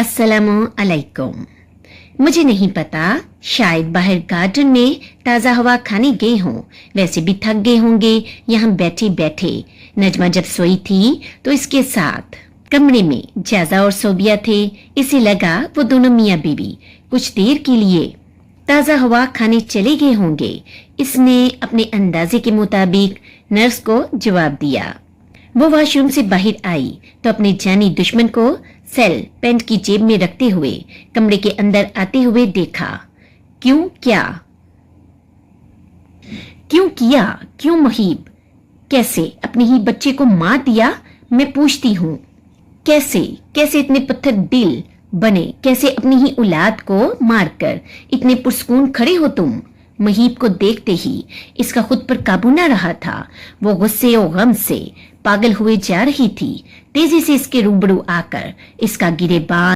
अस्सलामु अलैकुम। मुझे नहीं पता, शायद बाहर गार्डन में ताज़ा हवा खाने गए हों, वैसे भी थक गए होंगे यहाँ बैठे बैठे। नजमा जब सोई थी तो इसके साथ कमरे में जाजा और सोबिया थे। इसे लगा वो दोनों मियाँ बीवी कुछ देर के लिए ताज़ा हवा खाने चले गए होंगे। इसने अपने अंदाजे के मुताबिक नर्स को जवाब दिया। वो वॉशरूम से बाहर आई तो अपने जानी दुश्मन को सेल पेंट की जेब में रखते हुए कमरे के अंदर आते हुए देखा। क्यों किया क्यों मुहीब? कैसे अपने ही बच्चे को मार दिया? मैं पूछती हूँ कैसे इतने पत्थर दिल बने? कैसे अपनी ही औलाद को मारकर इतने पुरस्कून खड़े हो तुम? मुहीब को देखते ही इसका खुद पर काबू न रहा था। वो गुस्से और गम से पागल हुए जा रही थी। तेजी से इसके रूबरू आकर इसका गिरेबान